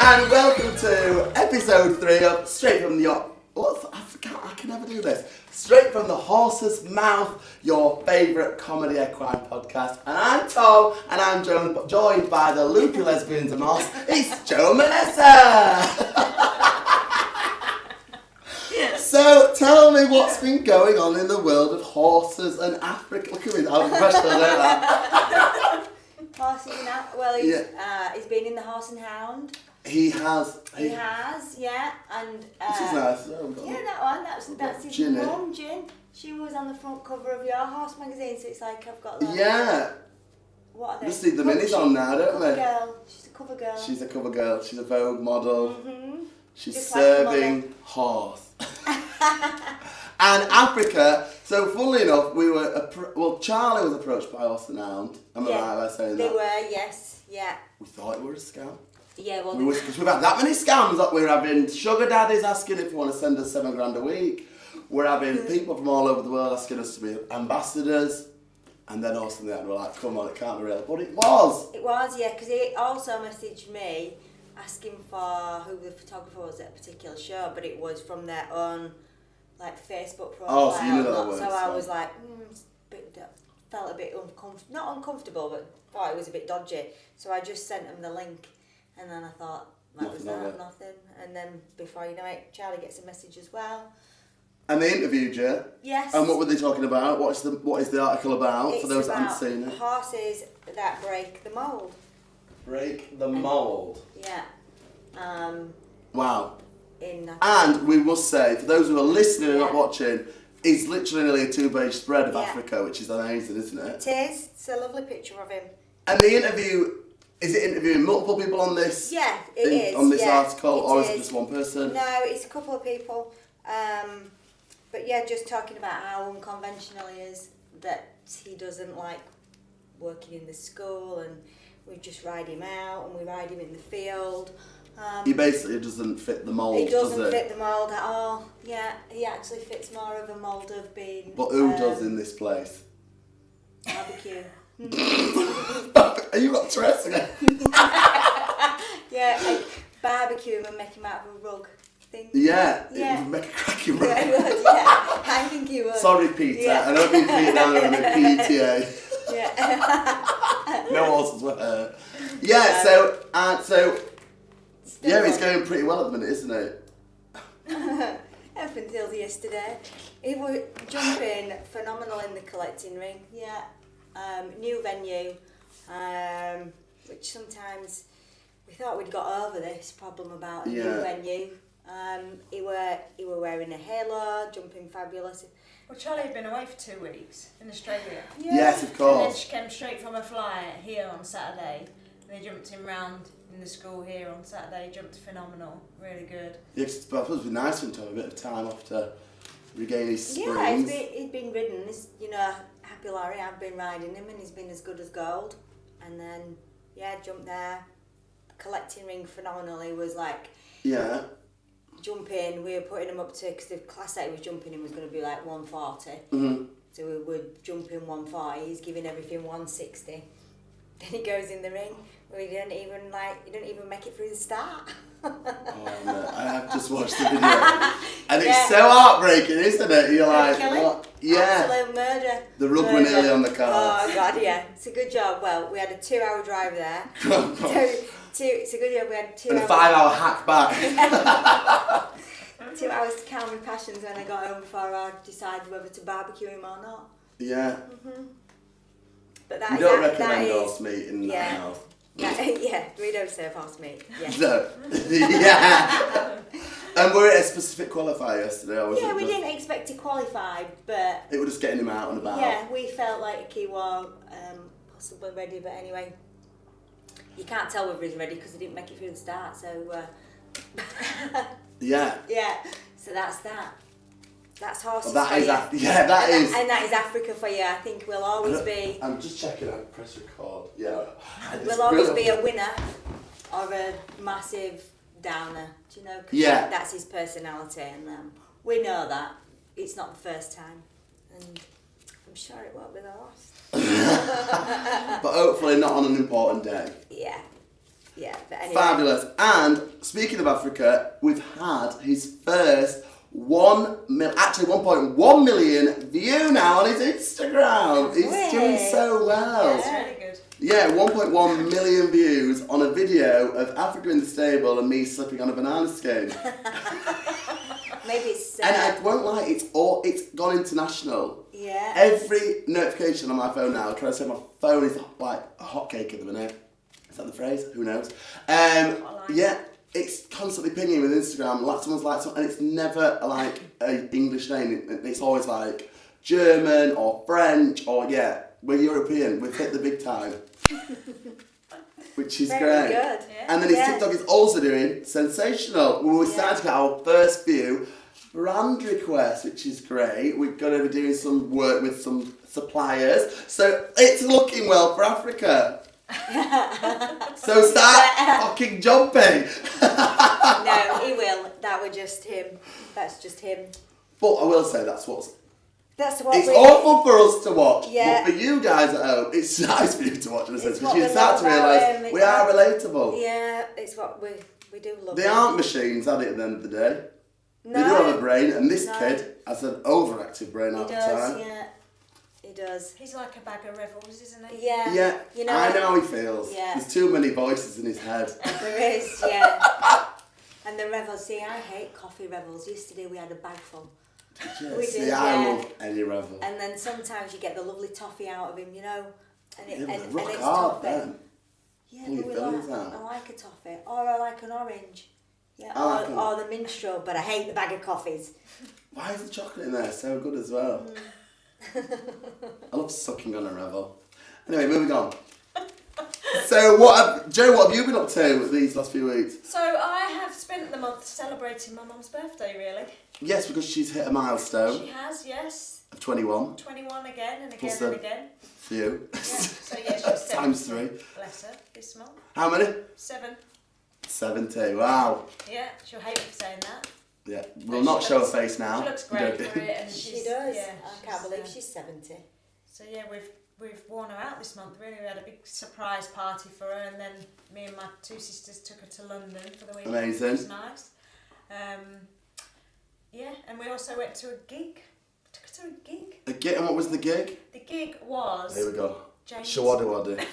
and welcome to episode 3 of Straight from the... I can never do this. Straight from the Horse's Mouth, your favourite comedy equine podcast. And I'm Tom, and I'm joined by the loopy lesbians of Moss. It's Joe and Vanessa! So, tell me what's been going on in the world of horses and Africa. Look at me, I'm professional, I know that. Horses and well, he's been in the Horse and Hound. He has, yeah, and this is nice. yeah, that one. That's his mum, Gin. She was on the front cover of your horse magazine, so it's like I've got that. Yeah. What are they? Just see the minis on now, don't they? Girl. She's a cover girl. She's a cover girl. She's a Vogue model. Mm-hmm. She's just serving like horse. And Africa. So, funnily enough, we were Charlie was approached by Horse and Hound. Am I right by saying that? They were, yes, yeah. We thought it was a scam. Yeah, well, Because we've had that many scams. That we're having sugar daddies asking if we want to send us $7,000 a week. We're having people from all over the world asking us to be ambassadors. And then Horse and Hound were like, come on, it can't be real. But it was. It was, yeah, because he also messaged me asking for who the photographer was at a particular show, but it was from their own Facebook profile. Oh, so you knew that word. So I was like, felt a bit not uncomfortable, but thought it was a bit dodgy. So I just sent him the link, and then I thought, nothing. And then before you know it, Charlie gets a message as well. And they interviewed you. Yes. And what were they talking about? What is the article about? It's for those that haven't about seen it? Horses that break the mould. Break the mould. Yeah. Wow. And we must say, for those who are listening and not watching, it's literally nearly a 2-page spread of Africa, which is amazing, isn't it? It is. It's a lovely picture of him. And the interview, is it interviewing multiple people on this? Yeah, it is. On this article, or is it just one person? No, it's a couple of people. But yeah, just talking about how unconventional he is, that he doesn't like working in the school, and we just ride him out, and we ride him in the field. He basically doesn't fit the mould, does he? He doesn't fit the mould at all. Yeah, he actually fits more of a mould of being... But who does in this place? Barbecue. Are you got Tourette's again? Yeah, barbecue him and make him out of a rug thing. Yeah, it would make a cracking rug. Yeah, it would, yeah. I think he would. Sorry, Peter. Yeah. I don't mean Peter down there in the PTA. Yeah. No horses were hurt. Yeah, so it's going pretty well at the minute, isn't it? Up until yesterday. He was jumping phenomenal in the collecting ring. Yeah. New venue, which sometimes we thought we'd got over this problem about a new venue. He were wearing a halo, jumping fabulous. Well, Charlie had been away for 2 weeks in Australia. Yeah. Yes, of course. And then she came straight from a fly here on Saturday. And they jumped him round in the school here on Saturday. Jumped phenomenal, really good. Yeah, I suppose it would be nice for him to have a bit of time off to regain his springs. Yeah, he's been ridden. Happy Larry, I've been riding him, and he's been as good as gold. And then, jumped there. Collecting ring phenomenal. He was like... Yeah. Jumping, we were putting him up to, because the class that he was jumping in was going to be like 140. Mm-hmm. So we were jumping 140, he's giving everything 160. Then he goes in the ring, he didn't even make it through the start. Oh no, I have just watched the video. And it's so heartbreaking, isn't it? You're like, what? Yeah. Absolute murder. The rug were nearly on the car. Oh God, yeah. It's a good job. Well, we had a 2-hour drive there. It's a good job we had 2 hours. And a 5-hour hack back. 2 hours to calm my passions when I got home before I decided whether to barbecue him or not. Yeah. Mm-hmm. But we don't recommend horse meat in that house. Yeah, we don't serve horse meat. Yeah. No. Yeah. And were it a specific qualifier yesterday? Or was we didn't expect to qualify, but... It was just getting him out and about. Yeah, we felt like he was possibly ready, but anyway... You can't tell whether he's ready because he didn't make it through the start, so... Yeah. Yeah, so that's that. That's horses that for is you. that is. And that is Africa for you. I think we'll always be... I'm just checking out press record. Yeah. We'll always be a winner or a massive downer, do you know? Cause that's his personality, and we know that. It's not the first time, and I'm sure it won't be the last. But hopefully not on an important day. Yeah. Yeah, but anyway. Fabulous. And speaking of Africa, we've had his first 1.1 million view now on his Instagram. He's doing so well. That's really good. Yeah, 1.1 million views on a video of Africa in the stable and me slipping on a banana skin. Maybe it's... And I won't lie, it's gone international. Yeah. Every notification on my phone now, can I say my phone is like a hotcake at the minute. Is that the phrase? Who knows? Yeah, it's constantly pinging with Instagram, like someone's like something, and it's never like an English name. It's always like German or French or we're European. We've hit the big time. Which is Very great. good. Yeah. And then his TikTok is also doing sensational. We started to get our first few brand requests, which is great. We're going to be doing some work with some suppliers. So it's looking well for Africa. So start fucking jumping. No, he will. That was just him. That's just him. But I will say that's what it's we... awful for us to watch. Yeah. But for you guys at home, it's nice for you to watch in a sense It's because what you we start to love about realise him. we are relatable. Yeah, it's what we do love. They him. aren't machines, are they, at the end of the day? No. They do have a brain, and this No. kid has an overactive brain He half the does, time. yeah. He does. He's like a bag of rebels, isn't he? Yeah. Yeah, You know, I know how he feels. Yeah. There's too many voices in his head. There is, yeah. And the revels, see, I hate coffee revels. Yesterday we had a bag full. We See, did, I yeah. love any revel. And then sometimes you get the lovely toffee out of him, you know. And Yeah, and rock it's hard toffee. then. Yeah, Pull your but fillings out. I like a toffee. Or I like an orange. Yeah, I like or the minstrel, but I hate the bag of coffees. Why is the chocolate in there so good as well? I love sucking on a revel. Anyway, moving on. So, Joe, what have you been up to these last few weeks? So I have spent the month celebrating my mum's birthday, really. Yes, because she's hit a milestone She has, yes. of 21 21 again and again Plus and the- again. for you. Yeah. So yeah, she's 70. Times 3. Bless her, this month. How many? 7. 70. Wow. Yeah, she'll hate me for saying that. Yeah, we'll But not she show her looks- face now. She looks I'm great joking. for it, and She she's, does. Yeah, I can't believe she's 70. So yeah, we've worn her out this month. Really, we had a big surprise party for her, and then me and my 2 sisters took her to London for the weekend. Amazing. Which was nice. Yeah, and we also went to a gig. Took her to a gig. A gig, and what was the gig? The gig was Here we go. James. Shawada wada.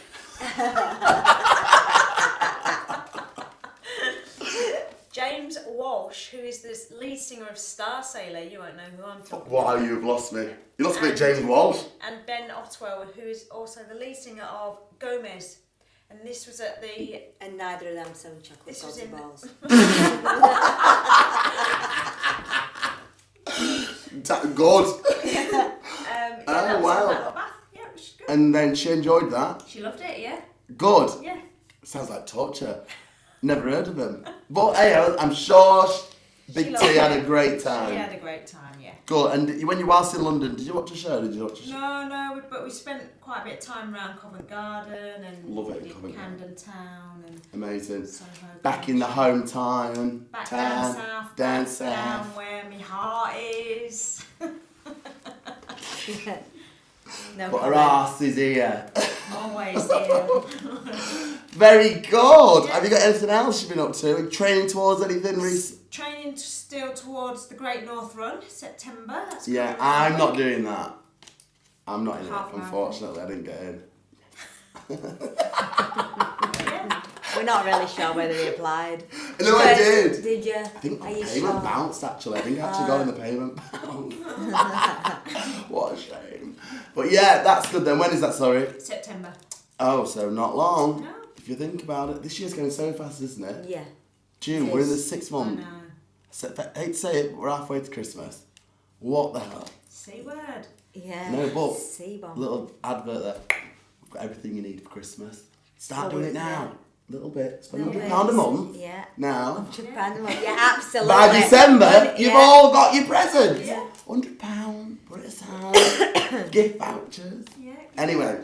James Walsh, who is the lead singer of Star Sailor. You won't know who I'm talking Wow, you've lost me. You lost me at James Walsh. and Ben Otwell, who is also the lead singer of Gomez. And this was at the... And neither of them sold chocolate This was salty in- balls. Good. yeah, Oh, that was wow. in Bath. Yeah, it was good. And then she enjoyed that. She loved it, yeah. Good. Yeah. Sounds like torture. Never heard of him. But hey, I'm sure Big loved T had it. a great time. She had a great time, yeah. Good. And when you whilst in London, did you watch a show? But we spent quite a bit of time around Covent Garden and Love it in we did Covent Garden. Camden Town and Amazing. Soho. Back in the home town. Back town, down down south, back down south. where my heart is. No But her comment. arse is here. Always here. Very good. Yeah. Have you got anything else you've been up to? Are you training towards anything recent? Training still towards the Great North Run, September. That's Yeah, coming I'm up. not doing that. I'm not in Half it, marathon. unfortunately. I didn't get in. Yeah. We're not really sure whether he applied. No, I did. Did you? I think my Are you payment sure? bounced actually. I think I actually got in the payment bounce. What a shame. But yeah, that's good then. When is that, sorry? September. Oh, so not long. No. If you think about it. This year's going so fast, isn't it? Yeah. June, It we're in the is. 6th I month. know. I hate to say it, but we're halfway to Christmas. What the hell? C word. Yeah. No, but C-bomb. little advert there. We've got everything you need for Christmas. Start Oh, doing it yeah. now. Little bit. Spend Little £100 a bits. month. Yeah. Now. £100 a month. Yeah, absolutely. By December, you've Yeah. all got your presents. Yeah. £100, put it aside. Gift vouchers. Yeah. Anyway,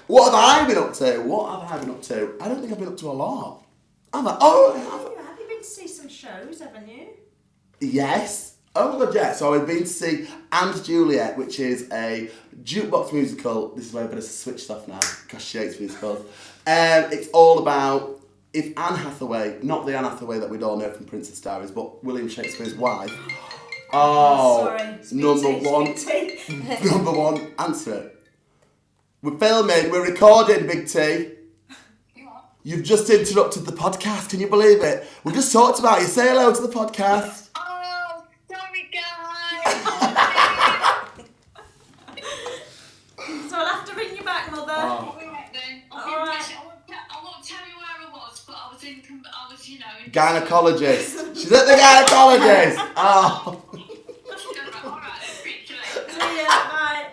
what have I been up to? What have I been up to? I don't think I've been up to a lot. I'm like, oh, Have you been to see some shows, haven't you? yes. Oh my god, yeah. So I've been to see And Juliet, which is a jukebox musical. This is where Vanessa switched off now because she hates musicals. It's all about if Anne Hathaway, not the Anne Hathaway that we'd all know from Princess Diaries, but William Shakespeare's wife. Sorry. Number one, answer it. We're filming, we're recording, Big T. You've just interrupted the podcast, can you believe it? We've just talked about you. Say hello to the podcast. Oh, sorry guys. So I'll have to ring you back, Mother. All right then. Alright. I won't tell you where I was, but I was in, in Gynecologist. She's at the gynecologist. Oh. Alright, speak to you later. See ya, bye.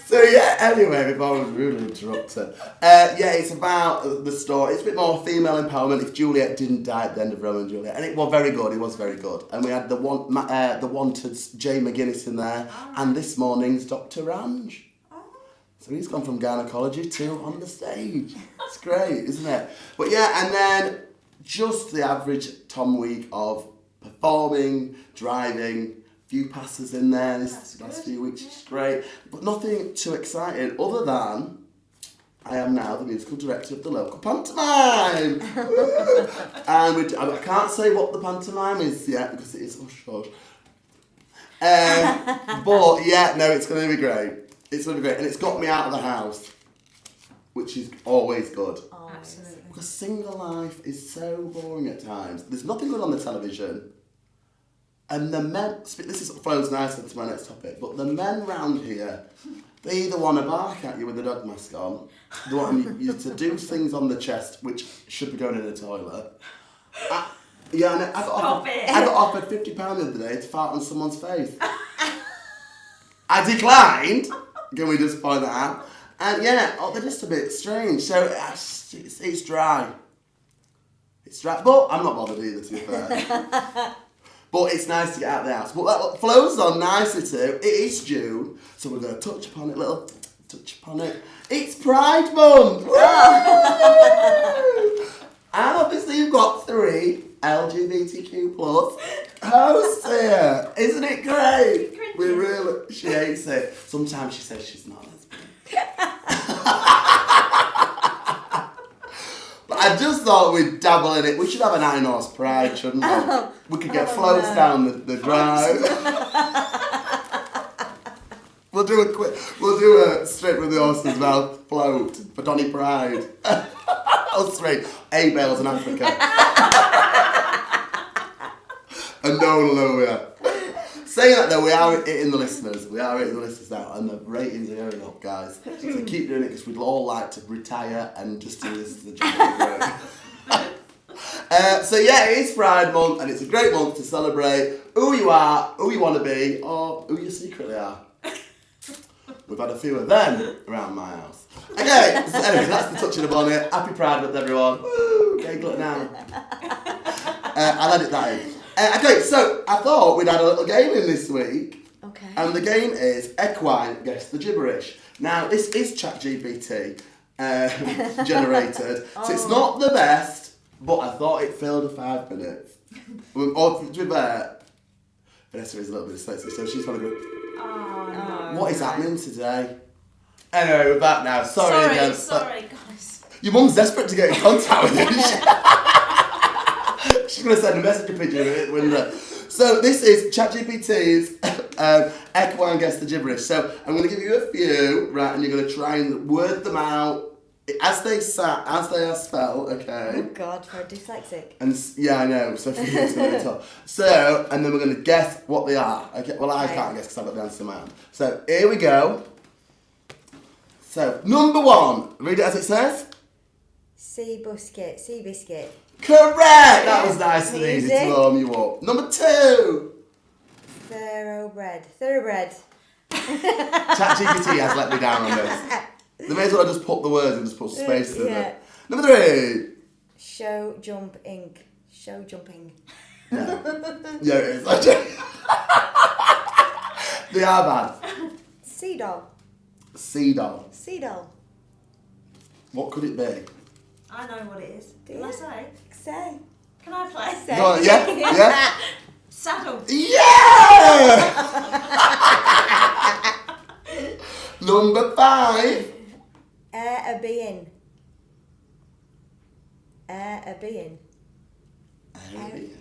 So yeah, anyway, before I was rudely interrupted. Yeah, it's about the story. It's a bit more female empowerment. If Juliet didn't die at the end of Romeo and Juliet, and it was very good. It was very good. And we had the wanted Jay McGuinness in there, and this morning's Dr. Range. So he's gone from gynecology to on the stage. It's great, isn't it? But yeah, and then just the average Tom week of performing, driving. Few passes in there this last few weeks, which is great. But nothing too exciting other than I am now the musical director of the local pantomime. And I can't say what the pantomime is yet because it is hush. But yeah, no, it's going to be great. It's going to be great. And it's got me out of the house, which is always good. Oh, Absolutely. Because single life is so boring at times. There's nothing good on the television. And the men, this is flows nicely to my next topic, but the men round here, they either want to bark at you with a dog mask on, they want you to do things on the chest which should be going in a toilet. I got offered £50 the other day to fart on someone's face. I declined, can we just point that out? And yeah, they're just a bit strange, so it's dry. It's dry, but I'm not bothered either, to be fair. But it's nice to get out of the house. But that flows on nicely too. It is June, so we're going to touch upon it, touch upon it. It's Pride Month! And obviously you've got 3 LGBTQ plus hosts here. Isn't it great? She hates it. Sometimes she says she's not lesbian. But I just thought we'd dabble in it. We should have an 9-horse pride, shouldn't we? We could get floats down the drive. We'll do a straight from the horse's mouth float for Donny Pride. Us 3, 8 bales in Africa. And no hallelujah. Saying that though, we are hitting the listeners. We are hitting the listeners now, and the ratings are going up, guys. So keep doing it because we'd all like to retire and just do this to the job. So yeah, it is Pride Month, and it's a great month to celebrate who you are, who you want to be, or who you secretly are. We've had a few of them around my house. Okay, so anyway, that's the touching upon it. Happy Pride Month, everyone. Woo, okay, look now. I'll edit that in. Okay, so I thought we'd had a little game in this week. Okay. And the game is Equine Guess the Gibberish. Now, this is ChatGPT generated, so it's not the best, but I thought it filled the 5 minutes. Or, to be fair, Vanessa is a little bit dyslexic, so she's probably going, what is happening today? Anyway, we're back now. Sorry again. Sorry, guys. Your mum's desperate to get in contact with you. She's going to send a message picture of it, window. So this is ChatGPT's Equine Guess the Gibberish. So I'm going to give you a few, right, and you're going to try and word them out as they are spelled, okay? Oh God, for a dyslexic. And yeah, I know. So for you, it's going to be tough. So, and then we're going to guess what they are. Okay. Well, I can't guess because I've got the answer in my hand. So here we go. So number 1, read it as it says. Sea biscuit. Correct! That was nice and easy to warm you up. Number 2. Thoroughbred. ChatGPT has let me down on this. They may as well just put the words and just put spaces in Yeah. it. Number 3. Show jumping. No. Yeah, it is. They are bad. Sea doll. What could it be? I know what it is. Do Can I you? say? Can I play? Go on, yeah? Saddle. Yeah! Number 5. A being. Arabian. Arabian.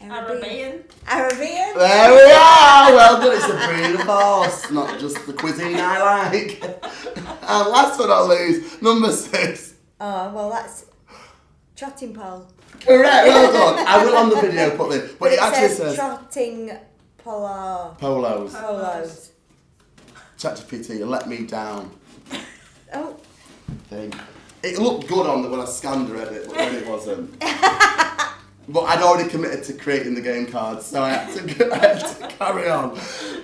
Arabian? There we are! Well done, it's a breed of horse, not just the cuisine I like. And last but not least, number 6. Oh, well, that's trotting pole. Correct, well done. I will on the video put this, but it actually says trotting polos. Polos. ChatGPT, you let me down. Oh. Thing. It looked good on when I scanned the Reddit, but then it wasn't. But I'd already committed to creating the game cards, so I had to carry on.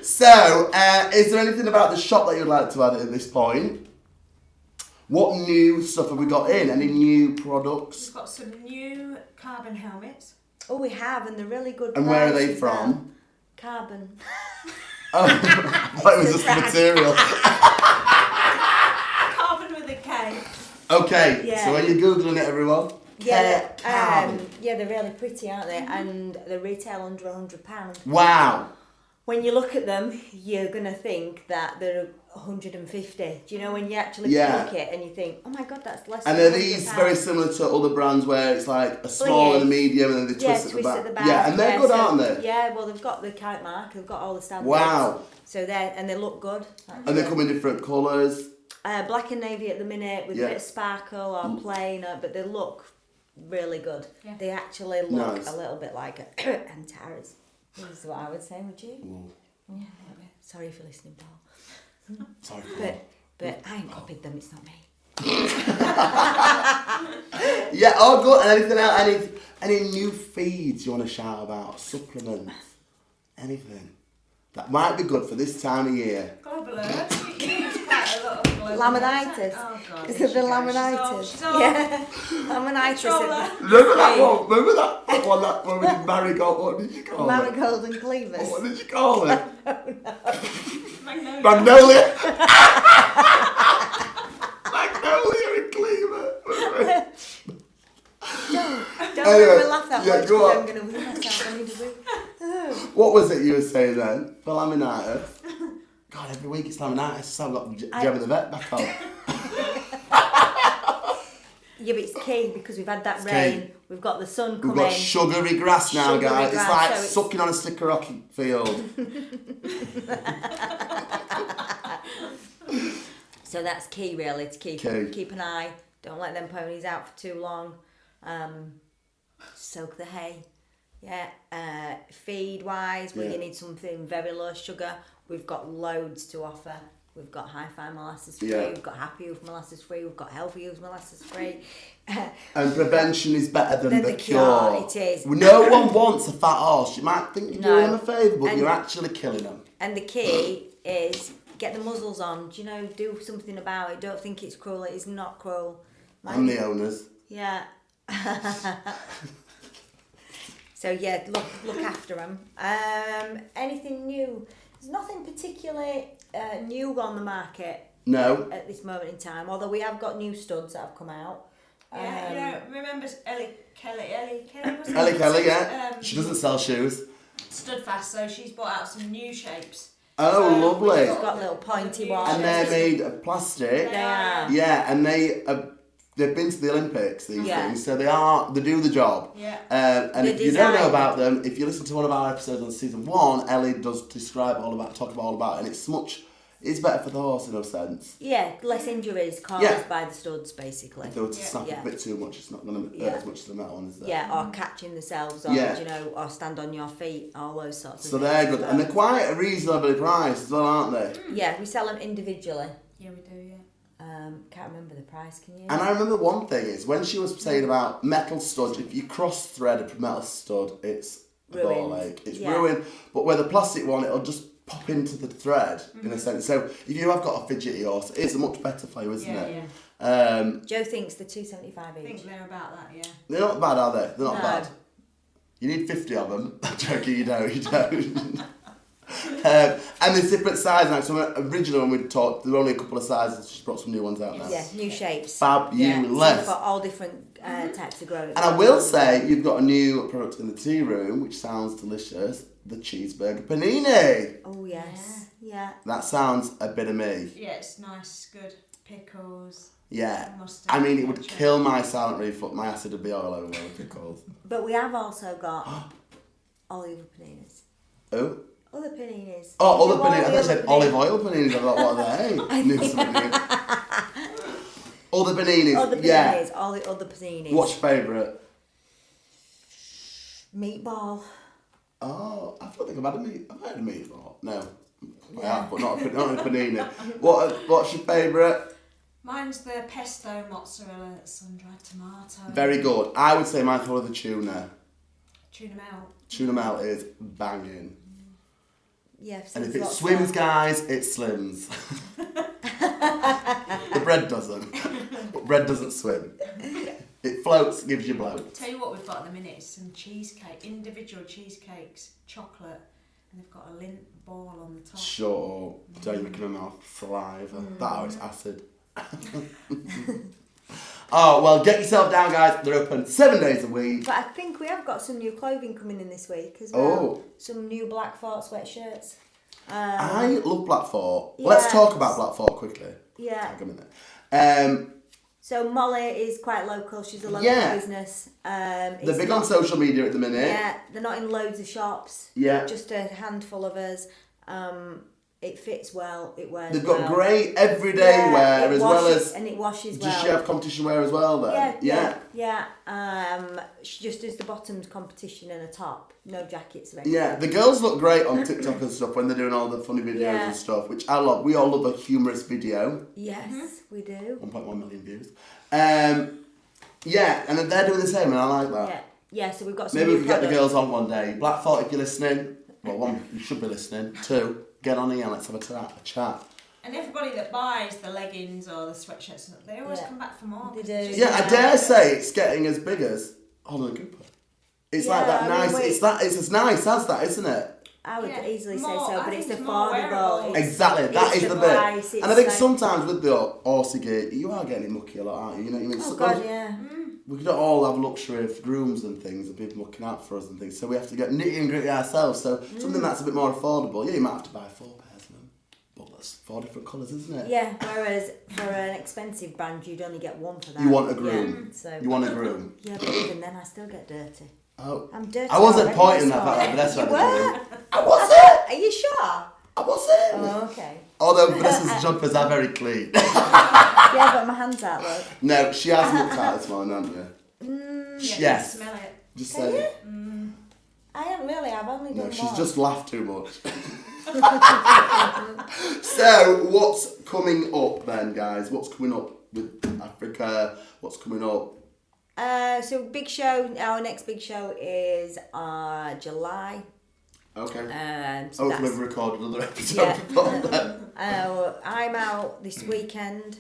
So, is there anything about the shop that you'd like to add at this point? What new stuff have we got in? Any new products? We've got some new carbon helmets. Oh, we have, and they're really good. And where are they prices from? now. Carbon. Oh, I thought it was just the material. Carbon with a K. Okay, Yeah. so are you Googling it, everyone? Yeah, Carbon. yeah, they're really pretty, aren't they? And they retail under £100. Wow. When you look at them, you're gonna think that they're 150. Do you know when you actually Yeah. look at it and you think, oh my god, that's less. And than are these £100. very similar to other brands where it's like a small and a medium and then they twist at the back? Yeah, and they're good, aren't they? Yeah, well, they've got the kite mark, they've got all the standards. Wow. So and they look good. Actually. And they come in different colours. Black and navy at the minute with a bit of sparkle or plain, but they look really good. Yeah. They actually look Nice. a little bit like Antics. This is what I would say, would you? Yeah, a little bit. Sorry for listening, Paul. Sorry. But I ain't copied them, it's not me. Yeah, oh good. And anything else? Any new feeds you want to shout about? Supplements? Anything? That might be good for this time of year. Global Earth. We use quite a lot of global Laminitis. Oh god. Is it the laminitis? She's off. Yeah. Laminitis. Controller. Remember that one? Remember that one? That when we did marigold. What did you call it? Marigold and cleavers. What did you call it? Magnolia. Magnolia. Magnolia and Cleaver. Don't Anyway, make me laugh that yeah, much go because on. I'm going to wee myself. I need to wee. What was it you were saying then? For laminitis? God, every week it's laminitis, so I've got Gemma the vet back on. Yeah, but it's key because we've had that It's rain. key. We've got the sun We've coming. got sugary grass now, Sugary guys. grass, it's like so it's- sucking on a sticker rocky field. So that's key, really, to keep an eye. Don't let them ponies out for too long. Soak the hay. Yeah. Feed wise, where you need something very low sugar, we've got loads to offer. We've got Hi-Fi molasses free, we've got Happy Youth molasses free, we've got Healthy Youth molasses free. And prevention is better than the cure. It is. No one wants a fat horse. You might think you're doing them a favour, but And- you're actually killing them. And the key is get the muzzles on. Do you know? Do something about it. Don't think it's cruel. It is not cruel. And the owners. Yeah. So yeah, look after them. Anything new? There's nothing particularly new on the market No. at this moment in time. Although we have got new studs that have come out. Yeah, you know, remember Ellie Kelly was it? Ellie Kelly, yeah. She doesn't sell shoes. Stood fast, so she's brought out some new shapes. Oh, So lovely. It's got little pointy ones. And they're made of plastic. They are. Yeah, and they've been to the Olympics, these Yeah. things, so they do the job. Yeah. And The if you don't know design. about them, if you listen to one of our episodes on season 1, Ellie does talk about all about it, and it's better for the horse in a sense. Yeah, less injuries caused Yeah. by the studs, basically. If they were to snap Yeah. a bit too much, it's not going to Yeah. hurt as much as the metal one, is there? Yeah, or catching themselves, or Yeah. you know, or stand on your feet, all those sorts of So things. they're good, and they're quite a reasonably priced as well, aren't they? Yeah, we sell them individually. Yeah, we do, yeah. Can't remember the price, can you? And I remember one thing is when she was saying about metal studs, if you cross thread a metal stud, it's a ball Ruined. ache. It's Yeah. ruined. But with a plastic one, it'll just pop into the thread in a sense. So if you have got a fidgety horse, it's much better for you, isn't Yeah, it? yeah. Joe thinks they're $2.75 I each. think they're about that, yeah. They're not bad, are they? They're not No. bad. You need 50 of them. I'm joking, you don't. And there's different sizes now. So originally when we talked, there were only a couple of sizes. She's brought some new ones out now. Yeah, new shapes. Fabulous. Yeah, so we've got all different types of growth. And I will say, you've got a new product in the tea room, which sounds delicious. The cheeseburger panini. Oh yes, yeah. That sounds a bit of me. Yeah, it's nice, good. Pickles. Yeah. Mustard, I mean, it would ketchup. kill my silent reflux. My acid would be all over with pickles. But we have also got olive paninis. Oh. Other paninis. Oh, You olive want paninis. I thought you said panini? olive oil paninis. I thought, what are they? Knew something. Other paninis. Other Yeah. paninis. All the other paninis. What's your favourite? Meatball. Oh, I don't think I've had a meatball. No. I have, but not a panini. What's your favourite? Mine's the pesto mozzarella sun-dried tomato. Very good. I would say mine's probably the tuna. Tuna melt. Tuna melt is banging. Yeah, And if seems it lots swims, of- guys, it slims. The bread doesn't. But bread doesn't swim. It floats, gives you bloat. Tell you what we've got at the minute is some cheesecake, individual cheesecakes, chocolate, and they've got a lint ball on the top. Shut up. Don't make my mouth saliva. That is acid. Oh, well, get yourself down, guys. They're open 7 days a week. But I think we have got some new clothing coming in this week as well. Oh. Some new Black Fort sweatshirts. I love Black Fort. Let's yes. talk about Black Fort quickly. Yeah. Take a minute. So Molly is quite local. She's a local Yeah. business. They're It's big not- on social media at the minute. Yeah, they're not in loads of shops. Yeah. Just a handful of us. It fits well. It wears They've got well. great everyday wear it as well washes- as... and it washes well. Does she have competition wear as well then? Yeah. She just does the bottoms competition and a top, no jackets or anything. Yeah, the girls look great on TikTok and stuff when they're doing all the funny videos Yeah. and stuff, which I love. We all love a humorous video. Yes, we do. 1.1 million views. Yeah, and they're doing the same, and I like that. Yeah. So we've got some Maybe we new could get the products. girls on one day. Black Thought, if you're listening, well, one, you should be listening. Two, get on here and let's have a chat. And everybody that buys the leggings or the sweatshirts, they always Yeah. come back for more. They 'cause do. they're just Yeah, I so dare good. say it's getting as big as Holland Cooper. It's like Yeah, that I mean, nice. wait. It's as nice as that, isn't it? I would Yeah, easily say more- so, I but it's think it's more affordable. wearable. It's- Exactly, that it's is the price, bit. it's And I think like- sometimes with the horsey gear, you are getting mucky a lot, aren't you? You know what I mean? Oh So God, those- yeah. We don't all have luxury of grooms and things and people looking out for us and things, so we have to get nitty and gritty ourselves. So something that's a bit more affordable, yeah, you might have to buy 4 pairs of them, but that's 4 different colours, isn't it? Yeah, whereas for an expensive brand, you'd only get one for that. You want a groom. Yeah, so. You want a groom. Yeah, but even then, I still get dirty. Oh, I'm dirty. I wasn't already, pointing that's that fact all. that Vanessa had You a were? groom. I wasn't. Are you sure? I wasn't. Oh, okay. Although Vanessa's jumpers are very clean. Yeah, but my hands out, look. No, she has looked out this morning, hasn't you? Yeah, Yes. you smell it. Just Can say. I haven't really. I've only done No, one. she's just laughed too much. So, what's coming up then, guys? What's coming up with Africa? What's coming up? So big show. Our next big show is July. Okay. So Hopefully that's, we've recorded another episode Yeah. before then. I'm out this weekend.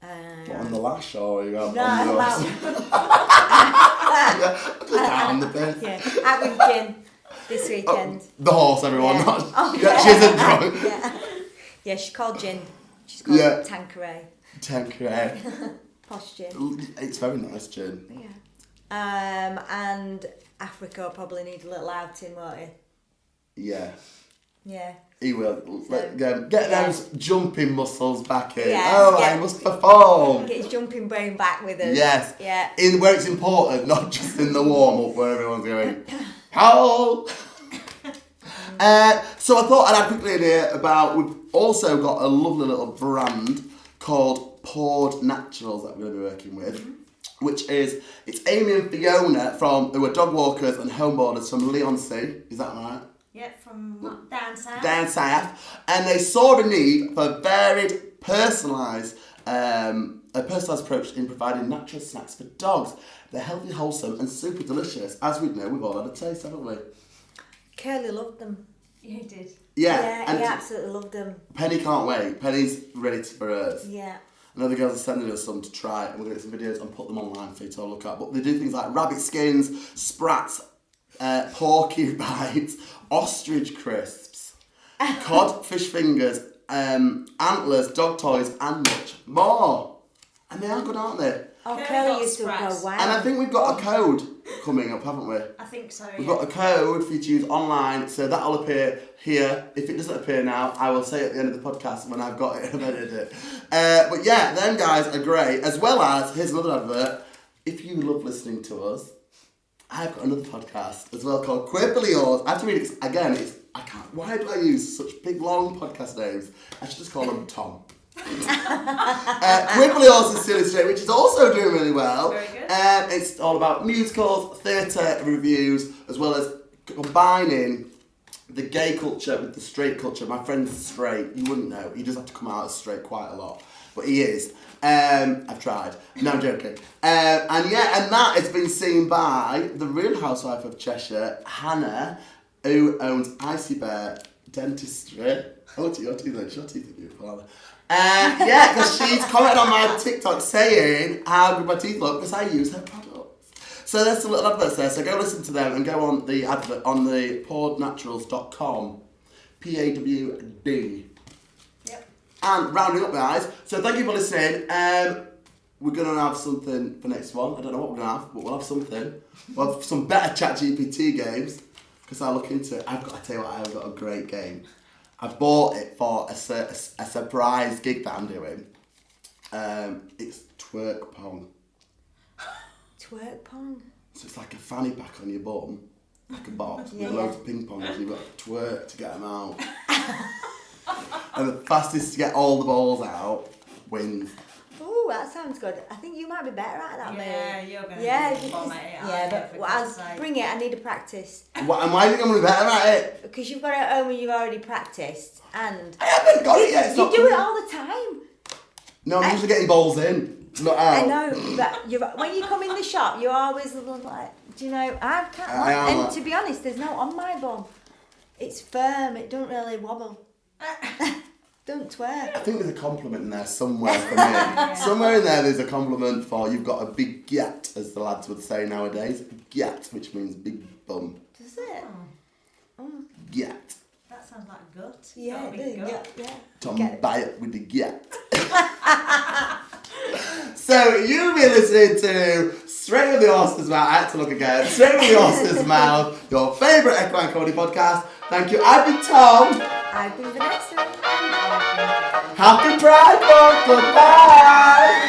What, on the lash or are you out No, on I'm yours? out. Down the bit. Yeah, out with Gin this weekend. The horse, everyone. Yeah. Not, Oh, yeah, she isn't drunk. Yeah, she's called Gin. She's called Yeah. Tanqueray. Tanqueray. Posh Gin. It's very nice, Gin. Yeah. And Africa will probably need a little outing, won't it? Yeah. Yeah. He will. Get those jumping muscles back in. Yeah, Oh, yeah. I must perform. Get his jumping brain back with us. Yes. Yeah. In where it's important, not just in the warm up where everyone's going, how? So I thought I'd add quickly in here about, we've also got a lovely little brand called Poured Naturals that we're going to be working with, which is, it's Amy and Fiona who are dog walkers and homeboarders from Leigh-on-Sea, is that right? Yeah, from down south. Down south, and they saw a need for varied, personalised approach in providing natural snacks for dogs. They're healthy, wholesome, and super delicious. As we know, we've all had a taste, haven't we? Curly loved them. Yeah, he did. Yeah, He and absolutely loved them. Penny can't wait. Penny's ready for hers. Yeah. And other girls are sending us some to try, and we're going to get some videos and put them online for you to look at. But they do things like rabbit skins, sprats, porky bites, ostrich crisps, cod, fish fingers, antlers, dog toys, and much more. And they are good, aren't they? Oh, Curly Curly got used to go sprats. wow. And I think we've got a code. coming up, haven't we? I think so. We've got a code for you to use online, so that'll appear here. If it doesn't appear now, I will say at the end of the podcast when I've got it and edited it. But yeah, them guys are great. As well as, here's another advert. If you love listening to us, I've got another podcast as well called Queerly Yours. I have to read it again. I can't. Why do I use such big long podcast names? I should just call them Tom. Queerly Yours is Silly Straight, which is also doing really well. Very good. It's all about musicals, theatre reviews, as well as combining the gay culture with the straight culture. My friend's straight. You wouldn't know. He does have to come out as straight quite a lot, but he is. I've tried. No, I'm joking. And that has been seen by the Real Housewife of Cheshire, Hannah, who owns Icy Bear Dentistry. Oh, your teeth are beautiful, aren't they? Because she's commented on my TikTok saying how good my teeth look because I use her products. So there's some little adverts there. So go listen to them and go on the advert on the pawdnaturals.com. PAWD. And rounding up, guys, so thank you for listening. We're going to have something for next one. I don't know what we're going to have, but we'll have something. We'll have some better ChatGPT games, because I look into it. I've got to tell you what, I've got a great game. I bought it for a surprise gig that I'm doing. It's twerk pong. Twerk pong? So it's like a fanny pack on your bum, like a box, with loads of ping pongs, and you've got to twerk to get them out. And the fastest to get all the balls out wins. Oh, that sounds good. I think you might be better at that, mate. Yeah, you're going to bomb at it. But bring it, I need to practice. And why do you think I'm going to be better at it? Because you've got it at home and you've already practiced. And I haven't got it yet. You do it all the time. No, I'm usually getting balls in, not out. I know, but when you come in the shop, you're always like, do you know, I can't. And to be honest, there's no on my bum. It's firm, it don't really wobble. Don't twerk. I think there's a compliment in there somewhere for me. Somewhere in there's a compliment for you've got a big gyat, as the lads would say nowadays. Gyat, which means big bum. Does it? Oh. Gyat. That sounds like gut. Yeah, it is. Yeah. Tom, buy it with the gyat. So you've been listening to Straight with the Horse's Mouth. I had to look again. Straight with the Horse's Mouth, your favourite equine comedy podcast. Thank you. I've been Tom. I've been Vanessa. Happy Pride Month. Goodbye.